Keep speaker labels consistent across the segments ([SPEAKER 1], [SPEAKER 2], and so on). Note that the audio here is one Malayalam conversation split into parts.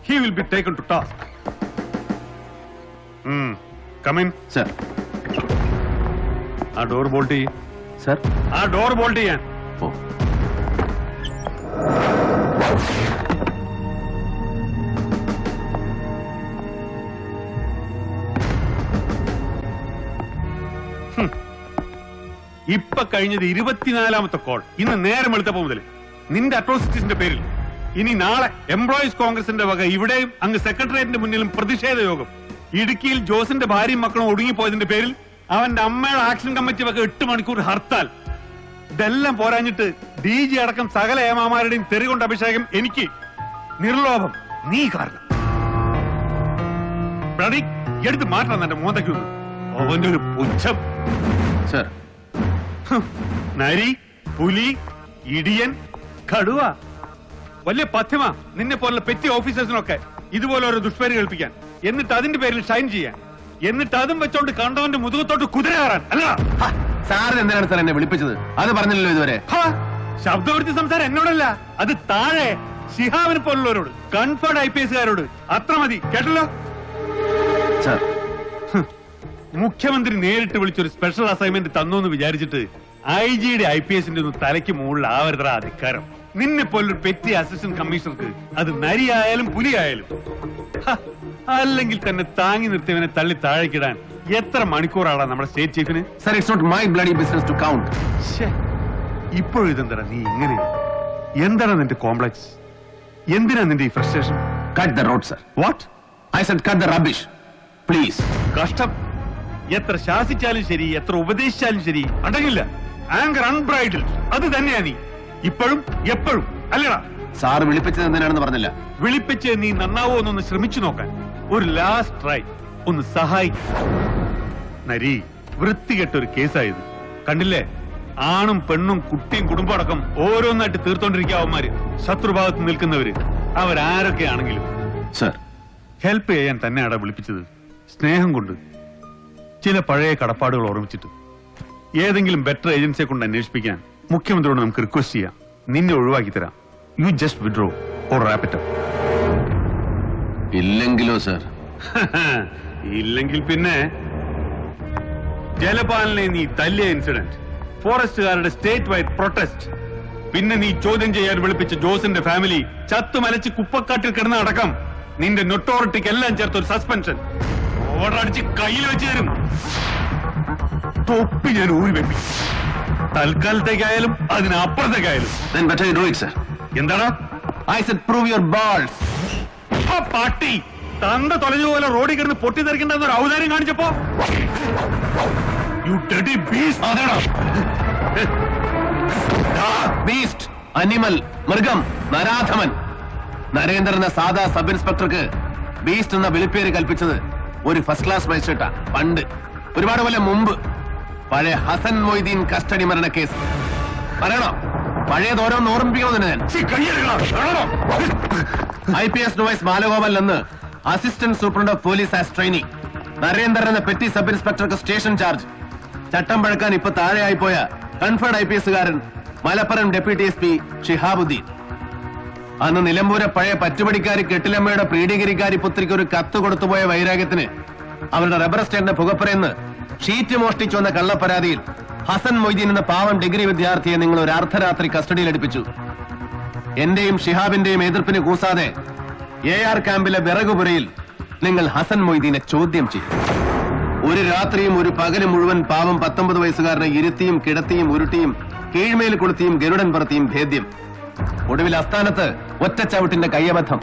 [SPEAKER 1] he will be taken to task. Come in.
[SPEAKER 2] Sir.
[SPEAKER 1] ആ ഡോർ ബോൾട്ട് ചെയ്യ.
[SPEAKER 2] Sir.
[SPEAKER 1] ആ ഡോർ ബോൾട്ട് ചെയ്യാൻ.
[SPEAKER 2] Oh.
[SPEAKER 1] ഇപ്പൊ കഴിഞ്ഞത് 24ാമത്തെ കോൾ. ഇന്ന് നേരം വെളുത്തപ്പോ മുതൽ നിന്റെ അട്രോസിറ്റീസിന്റെ പേരിൽ ഇനി നാളെ എംപ്ലോയീസ് കോൺഗ്രസിന്റെ വക ഇവിടെയും അങ്ങ് സെക്രട്ടേറിയറ്റിന്റെ മുന്നിലും പ്രതിഷേധ യോഗം. ഇടുക്കിയിൽ ജോസിന്റെ ഭാര്യയും മക്കളും ഒടുങ്ങിപ്പോയതിന്റെ പേരിൽ അവന്റെ അമ്മയുടെ ആക്ഷൻ കമ്മിറ്റി വക 8 മണിക്കൂർ ഹർത്താൽ. ഇതെല്ലാം പോരാഞ്ഞിട്ട് DG അടക്കം സകല ഏമാമാരുടെയും തെറികൊണ്ട് അഭിഷേകം എനിക്ക്. നിർലോഭം നീ കാരണം. എടുത്ത് മാറ്റാൻ എന്റെ മോന്തയ്ക്ക് അവന്റെ ഒരു പുച്ഛം.
[SPEAKER 2] Sir.
[SPEAKER 1] നരി, പുലി, ഇടിയൻ, കടുവ, വലിയ പഥ്യമ നിന്നെ പോലുള്ള പെറ്റി ഓഫീസേഴ്സിനൊക്കെ ഇതുപോലെ ഓരോ ദുഷ്പേര് കേൾപ്പിക്കാൻ, എന്നിട്ട് അതിന്റെ പേരിൽ ഷൈൻ ചെയ്യാൻ, എന്നിട്ട് അതും വെച്ചോണ്ട് കണ്ടവന്റെ മുതുകത്തോട്ട് കുതിര കയറാൻ. അല്ല
[SPEAKER 2] സാറിന് എന്തിനാണ് സാർ എന്നെ വിളിപ്പിച്ചത്? അത് പറഞ്ഞില്ലല്ലോ ഇതുവരെ.
[SPEAKER 1] ശബ്ദവൃത്തി സംസാരം എന്നോടല്ല, അത് താഴെ ശിഹാബിനെ പോലുള്ളവരോട്, കൺഫേർഡ് IPS-കാരോട്. അത്ര മതി, കേട്ടല്ലോ.
[SPEAKER 2] സാർ,
[SPEAKER 1] മുഖ്യമന്ത്രി നേരിട്ട് വിളിച്ചൊരു സ്പെഷ്യൽ അസൈൻമെന്റ് തന്നു എന്ന് വിചാരിച്ചിട്ട് IG-യുടെ IPS-ന്റെ ഒന്നും തലയ്ക്ക് മുകളിൽ ആവരുതറ അധികാരം. നിന്നെ പോലൊരു പെറ്റി അസിസ്റ്റന്റ് കമ്മീഷണർക്ക് അത് നരിയായാലും പുലിയായാലും. അല്ലെങ്കിൽ തന്നെ താങ്ങി നിർത്തിയവനെ തള്ളി താഴേക്കിടാൻ എത്ര മണിക്കൂറാണ് നമ്മുടെ സ്റ്റേറ്റ് ചീഫിന്?
[SPEAKER 2] Sir, it's not my bloody business to count.
[SPEAKER 1] ഇപ്പോഴും ഇതെന്താ നീ ഇങ്ങനെ? എന്താണ് നിന്റെ കോംപ്ലക്സ്? എന്തിനാ നിന്റെ ഈ frustration?
[SPEAKER 2] Cut the road sir.
[SPEAKER 1] What?
[SPEAKER 2] I said cut the rubbish please.
[SPEAKER 1] കഷ്ടം. എത്ര ശാസിച്ചാലും ശരി, എത്ര ഉപദേശിച്ചാലും ശരി, അടങ്ങില്ല. ആങ്കർ അൺബ്രൈഡൽ. അത് തന്നെയാ നീ ഇപ്പോഴും എപ്പോഴും. അല്ലടാ,
[SPEAKER 2] സാർ വിളിപ്പിച്ചത് എന്തിനാണെന്ന് പറഞ്ഞില്ല.
[SPEAKER 1] വിളിപ്പിച്ച് നീ നന്നാവോ എന്നൊന്ന് ശ്രമിച്ചു നോക്കാൻ, ഒരു ലാസ്റ്റ് ട്രൈ, ഒന്ന് സഹായിക്കും. നരി, വൃത്തികെട്ടൊരു കേസായത് കണ്ടില്ലേ? ആണും പെണ്ണും കുട്ടിയും കുടുംബം അടക്കം ഓരോന്നായിട്ട് തീർത്തോണ്ടിരിക്കാവന്മാര്, ശത്രുഭാഗത്ത് നിൽക്കുന്നവര്, അവരാരൊക്കെയാണെങ്കിലും.
[SPEAKER 2] സർ,
[SPEAKER 1] ഹെൽപ്പ് ചെയ്യാൻ തന്നെയാടാ വിളിപ്പിച്ചത്. സ്നേഹം കൊണ്ട്, ചില പഴയ കടപ്പാടുകൾ ഓർമ്മിച്ചിട്ട്, ഏതെങ്കിലും ബെറ്റർ ഏജൻസിയെ കൊണ്ട് അന്വേഷിപ്പിക്കാൻ മുഖ്യമന്ത്രിയോട് നമുക്ക് റിക്വസ്റ്റ് ചെയ്യാം. നിന്നെ ഒഴിവാക്കി തരാം. You just withdraw or wrap it up.
[SPEAKER 2] ഇല്ലെങ്കിലോ സർ?
[SPEAKER 1] ഇല്ലെങ്കിൽ പിന്നെ ജലപാലിനെ നീ തല്ലിയ ഇൻസിഡന്റ്, ഫോറസ്റ്റുകാരുടെ സ്റ്റേറ്റ് വൈഡ് പ്രൊട്ടസ്റ്റ്, പിന്നെ നീ ചോദ്യം ചെയ്യാൻ വിളിപ്പിച്ച ജോസിന്റെ ഫാമിലി ചത്തുമലച്ച് കുപ്പക്കാട്ടിൽ കിടന്ന അടക്കം, നിന്റെ നൊട്ടോറിറ്റിക്ക് എല്ലാം ചേർത്തൊരു സസ്പെൻഷൻ ഓർഡർ അടിച്ച് കയ്യിൽ വെച്ച് തരും. തൊപ്പി ഞാൻ ഊരി വെപ്പി. തൽക്കാലത്തേക്കായാലും അതിനപ്പുറത്തേക്കായാലും.
[SPEAKER 2] എന്താണ്? I said prove your balls.
[SPEAKER 1] പാട്ടി തന്ത തൊലഞ്ഞു പോലെ റോഡിൽ കിടന്ന് പൊട്ടിത്തെറിക്കണ്ടെന്നൊരു ഔദാര്യം കാണിച്ചപ്പോ
[SPEAKER 2] ബീസ്റ്റ്, അനിമൽ, മൃഗം, നരാധമൻ. നരേന്ദ്രൻ സാധാ സബ് ഇൻസ്പെക്ടർക്ക് ബീസ്റ്റ് എന്ന വിളിപ്പേര് കൽപ്പിച്ചത് ഒരു ഫസ്റ്റ് ക്ലാസ് മജിസ്ട്രേറ്റാ. പണ്ട്, ഒരുപാട് കൊല്ലം മുമ്പ്, പഴയ ഹസൻ മൊയ്തീൻ കസ്റ്റഡി മരണ കേസ്. പറയണോ? പഴയത് ഓരോന്ന് ഓർമ്മിപ്പിക്കണമെന്ന് ഞാൻ. IPS നോവൈസ് ബാലഗോപാൽ എന്ന് assistant superintendent of police as trainee. Narendran എന്ന പെറ്റി സബ് ഇൻസ്പെക്ടർക്ക് സ്റ്റേഷൻ ചാർജ്. ചട്ടം പഴക്കാൻ ഇപ്പൊ താഴെയായി പോയ കൺഫേർഡ് IPS-കാരൻ മലപ്പുറം ഡെപ്യൂട്ടി SP ഷിഹാബുദ്ദീൻ. അന്ന് നിലമ്പൂരെ പഴയ പറ്റുപടിക്കാരി കെട്ടിലമ്മയുടെ പ്രീഡിഗിരിക്കാരി പുത്രിക്ക് ഒരു കത്ത് കൊടുത്തുപോയ വൈരാഗ്യത്തിന് അവരുടെ റബ്ബർ എസ്റ്റേറ്റിന്റെ പുകപ്പുറയെന്ന് ഷീറ്റ് മോഷ്ടിച്ചു വന്ന കള്ളപ്പരാതിയിൽ ഹസൻ മൊയ്തീൻ എന്ന പാവം ഡിഗ്രി വിദ്യാർത്ഥിയെ നിങ്ങൾ ഒരു അർദ്ധരാത്രി കസ്റ്റഡിയിൽ എടുപ്പിച്ചു. എന്റെയും ഷിഹാബിന്റെയും എതിർപ്പിന് കൂസാതെ AR ക്യാമ്പിലെ വിറകുപുരയിൽ നിങ്ങൾ ഹസൻ മൊയ്തീനെ ചോദ്യം ചെയ്തു. ഒരു രാത്രിയും ഒരു പകലും മുഴുവൻ പാവം 19 വയസ്സുകാരനെ ഇരുത്തിയും കിടത്തിയും ഉരുട്ടിയും കീഴ്മേൽ കൊളുത്തിയും ഗരുഡൻ പറത്തിയും ഭേദ്യം. ഒടുവിൽ അസ്ഥാനത്ത് ഒറ്റച്ചവിട്ടിന്റെ കയ്യബദ്ധം.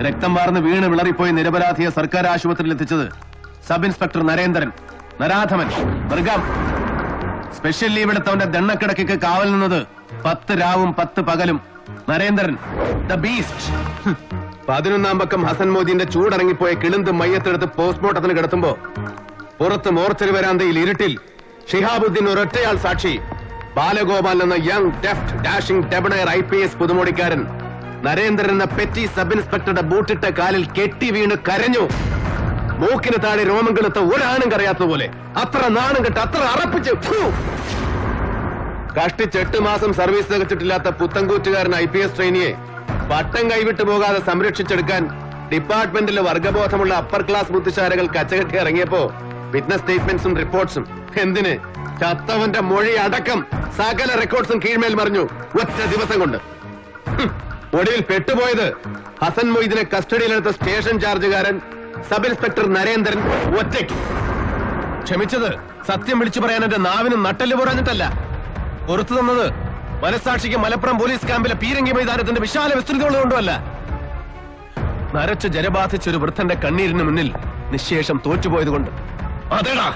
[SPEAKER 2] രക്തം വാർന്ന് വീണ് വിളറിപ്പോയി നിരപരാധിയെ സർക്കാർ ആശുപത്രിയിൽ എത്തിച്ചത് സബ് ഇൻസ്പെക്ടർ നരേന്ദ്രൻ, നരാധമൻ, മൃഗം. സ്പെഷ്യൽ ലീവ് എടുത്തവന്റെ ദണ്ണക്കിടക്ക് കാവൽ നിന്നത് 10 രാവും 10 പകലും നരേന്ദ്രൻ, ദ ബീസ്റ്റ്. 11-ാം പക്കം ഹസൻ മോദിന്റെ ചൂടറങ്ങിപ്പോയ കിളിന്ത് മയ്യത്തെടുത്ത് പോസ്റ്റ്മോർട്ടത്തിന് കിടത്തുമ്പോ പുറത്ത് മോർച്ചറി വരാന്തയിൽ ഇരുട്ടിൽ ഷിഹാബുദ്ദീൻ ഒരൊറ്റയാൾ സാക്ഷി, ബാലഗോപാൽ എന്ന young deft dashing debonair IPS പുതുമോടിക്കാരൻ നരേന്ദ്രൻ എന്ന പെറ്റി സബ് ഇൻസ്പെക്ടറുടെ ബൂട്ടിട്ട കാലിൽ കെട്ടി വീണ് കരഞ്ഞു. മൂക്കിന് താഴെ രോമം കെളുത്ത ഒരാണും കറിയാത്തതുപോലെ. അത്ര നാണം കെട്ട്, അത്ര അറപ്പിച്ച്. കഷ്ടിച്ച് 8 മാസം സർവീസ് തികച്ചിട്ടില്ലാത്ത പുത്തൻകൂറ്റുകാരൻ IPS ട്രെയിനിയെ പട്ടം കൈവിട്ടു പോകാതെ സംരക്ഷിച്ചെടുക്കാൻ ഡിപ്പാർട്ട്മെന്റിലെ വർഗബോധമുള്ള അപ്പർ ക്ലാസ് ബുദ്ധിശാലകൾ കച്ചകെട്ടി ഇറങ്ങിയപ്പോ വിറ്റ്നസ് സ്റ്റേറ്റ്മെന്റ്സും റിപ്പോർട്ട്സും എന്തിന് ചത്തവന്റെ മൊഴി അടക്കം സകല റെക്കോർഡ്സും കീഴ്മേൽ മറിഞ്ഞു ഒറ്റ ദിവസം കൊണ്ട്. ഒടുവിൽ പെട്ടുപോയത് ഹസൻ മൊയ്ദിനെ കസ്റ്റഡിയിലെടുത്ത സ്റ്റേഷൻ ചാർജുകാരൻ സബ് ഇൻസ്പെക്ടർ നരേന്ദ്രൻ ഒറ്റയ്ക്ക്. ക്ഷമിച്ചത് സത്യം വിളിച്ചു പറയാൻ എന്റെ നാവിന് നട്ടല് പോരാഞ്ഞിട്ടല്ല, പുറത്തു തന്നത് മനസാക്ഷിക്ക് മലപ്പുറം പോലീസ് ക്യാമ്പിലെ പീരങ്കി മൈതാനത്തിന്റെ വിശാല വിസ്തൃതികളുകൊണ്ടുമല്ല. നരച്ചു ജലബാധിച്ചൊരു വൃദ്ധന്റെ കണ്ണീരിന് മുന്നിൽ നിശേഷം തോറ്റുപോയതുകൊണ്ട്. അതേടാ,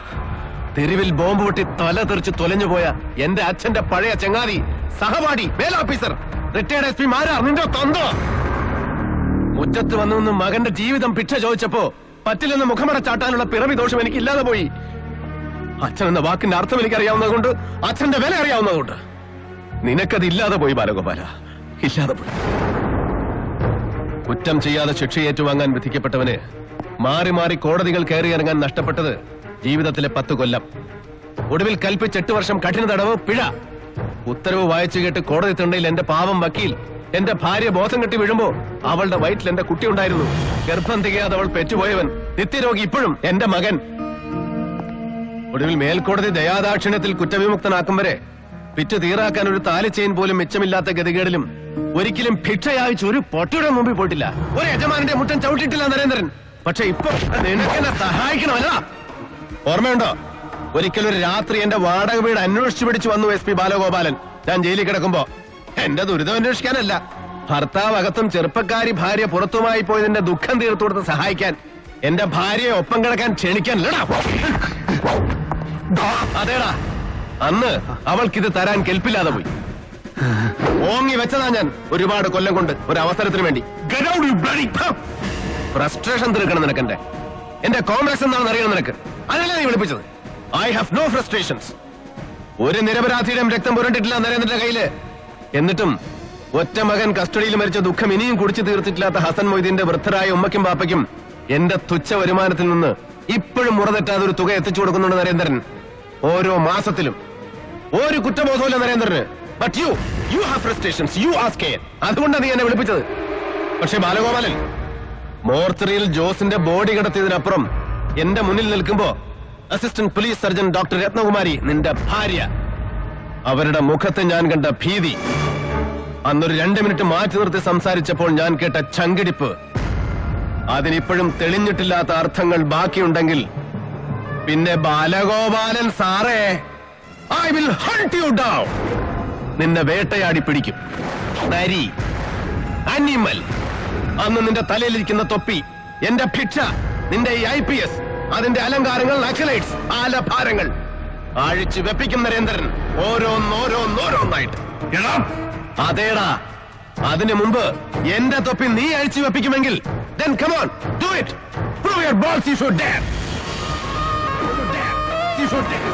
[SPEAKER 2] തെരുവിൽ ബോംബ് പൊട്ടി തല തെറിച്ച് തൊലഞ്ഞുപോയ എന്റെ അച്ഛന്റെ പഴയ ചങ്ങാതി, സഹപാഠി, മേലോഫീസർ, റിട്ടയർഡ് SP മാരാർ നിന്റെ തന്ത മുറ്റത്ത് വന്നു മകന്റെ ജീവിതം ഭിക്ഷ ചോദിച്ചപ്പോ പറ്റില്ലെന്ന് മുഖമടച്ചാട്ടാനുള്ള പിറവി ദോഷം എനിക്ക് ഇല്ലാതെ പോയി. അച്ഛൻ എന്ന വാക്കിന്റെ അർത്ഥം എനിക്ക് അറിയാവുന്നതുകൊണ്ട്, അച്ഛന്റെ വില അറിയാവുന്നതുകൊണ്ട്. നിനക്കത് ഇല്ലാതെ പോയി ബാലഗോപാല, ഇല്ലാതെ പോയി. കുറ്റം ചെയ്യാതെ ശിക്ഷ ഏറ്റുവാങ്ങാൻ വിധിക്കപ്പെട്ടവന് മാറി മാറി കോടതികൾ കയറി ഇറങ്ങാൻ നഷ്ടപ്പെട്ടത് ജീവിതത്തിലെ 10 കൊല്ലം. ഒടുവിൽ കൽപ്പിച്ച് 8 വർഷം കഠിന തടവ്, പിഴ. ഉത്തരവ് വായിച്ചു കേട്ട് കോടതി തിണ്ടയിൽ എന്റെ പാവം വക്കീൽ എന്റെ ഭാര്യ ബോധം കെട്ടി വീഴുമ്പോ അവളുടെ വയറ്റിൽ എന്റെ കുട്ടി ഉണ്ടായിരുന്നു. ഗർഭം തികയാതെ അവൾ പെറ്റുപോയവൻ, നിത്യരോഗി ഇപ്പോഴും എന്റെ മകൻ. ഒടുവിൽ മേൽക്കോടതി ദയാദാക്ഷിണ്യത്തിൽ കുറ്റവിമുക്തനാക്കും വരെ വിറ്റ് തീറാക്കാൻ ഒരു താലിച്ചെയിൻ പോലും മിച്ചമില്ലാത്ത ഗതികേടിലും ഒരിക്കലും ഭിക്ഷയായിച്ച് ഒരു പൊട്ടിയുടെ മുമ്പിൽ പോയിട്ടില്ല. ഒരു യജമാനന്റെ മുട്ടൻ ചവിട്ടിയിട്ടില്ല നരേന്ദ്രൻ. പക്ഷെ ഇപ്പൊ നിനക്കെന്നെ സഹായിക്കണമല്ല. ഓർമ്മയുണ്ടോ, ഒരിക്കലൊരു രാത്രി എന്റെ വാടക വീട് അന്വേഷിച്ചു പിടിച്ചു വന്നു SP ബാലഗോപാലൻ. ഞാൻ ജയിലിൽ കിടക്കുമ്പോ എന്റെ ദുരിതം അന്വേഷിക്കാനല്ല, ഭർത്താവ് അകത്തും ചെറുപ്പക്കാരി ഭാര്യ പുറത്തുമായി പോയതിന്റെ ദുഃഖം തീർത്തു കൊടുത്ത് സഹായിക്കാൻ, എന്റെ ഭാര്യയെ ഒപ്പം കിടക്കാൻ ക്ഷണിക്കാൻ. അതേടാ, അന്ന് അവൾക്കിത് തരാൻ കെൽപ്പില്ലാതെ പോയി. ഓങ്ങി വെച്ചതാ ഞാൻ ഒരുപാട് കൊല്ലം കൊണ്ട് ഒരു അവസരത്തിന് വേണ്ടി. ഫ്രസ്ട്രേഷൻ തീർക്കണം നിനക്കെന്റെ. എന്റെ കോംപ്ലക്സ് എന്താണെന്ന് അറിയണം നിനക്ക്. അതല്ല നീ വിളിപ്പിച്ചത്. I have no frustrations. ഒരു നിരപരാധിയുടെയും രക്തം പുരണ്ടിട്ടില്ല നരേന്ദ്രന്റെ കയ്യില്. എന്നിട്ടും ഒറ്റ മകൻ കസ്റ്റഡിയിൽ മരിച്ച ദുഃഖം ഇനിയും കുടിച്ചു തീർത്തിട്ടില്ലാത്ത ഹസൻ മൊയ്തീന്റെ വൃദ്ധരായ ഉമ്മയ്ക്കും പാപ്പയ്ക്കും എന്റെ തുച്ഛ വരുമാനത്തിൽ നിന്ന് ഇപ്പോഴും മുറതെറ്റാതെ ഒരു തുക എത്തിച്ചു കൊടുക്കുന്നുണ്ട് നരേന്ദ്രൻ. ഓരോ മാസത്തിലും. ഒരു കുറ്റബോധമില്ല നരേന്ദ്രന്. But you have frustrations, you are scared. അതുകൊണ്ടാണ് നീ എന്നെ വിളിപ്പിച്ചത്. പക്ഷെ ബാലഗോപാലൻ, മോർച്ചറിയിൽ ജോസിന്റെ ബോഡി കിടത്തിയതിനപ്പുറം എന്റെ മുന്നിൽ നിൽക്കുമ്പോ assistant police surgeon doctor Ratnakumari, നിന്റെ ഭാര്യ, അവരുടെ മുഖത്ത് ഞാൻ കണ്ട ഭീതി, അന്നൊരു 2 മിനിറ്റ് മാറ്റി നിർത്തി സംസാരിച്ചപ്പോൾ ഞാൻ കേട്ട ചങ്കിടിപ്പ്, അതിനിപ്പോഴും തെളിഞ്ഞിട്ടില്ലാത്ത അർത്ഥങ്ങൾ ബാക്കിയുണ്ടെങ്കിൽ പിന്നെ ബാലഗോപാലൻ സാറേ, I will hunt you down. നിന്നെ വേട്ടയാടി പിടിക്കും. നരി, അനിമൽ. അന്ന് നിന്റെ തലയിലിരിക്കുന്ന തൊപ്പി, എന്റെ ഭിക്ഷ, നിന്റെ ഈ IPS, അതിന്റെ അലങ്കാരങ്ങൾ, നക്സലൈറ്റ്സ്, ആലഭാരങ്ങൾ അഴിച്ചു വെപ്പിക്കും നരേന്ദ്രൻ, ഓരോന്നോരോന്നോരോന്നായിട്ട്. അതേടാ, അതിനു മുമ്പ് എന്റെ തൊപ്പി നീ അഴിച്ചു വെപ്പിക്കുമെങ്കിൽ then come on, do it. Prove your balls, you should dare. You should dare.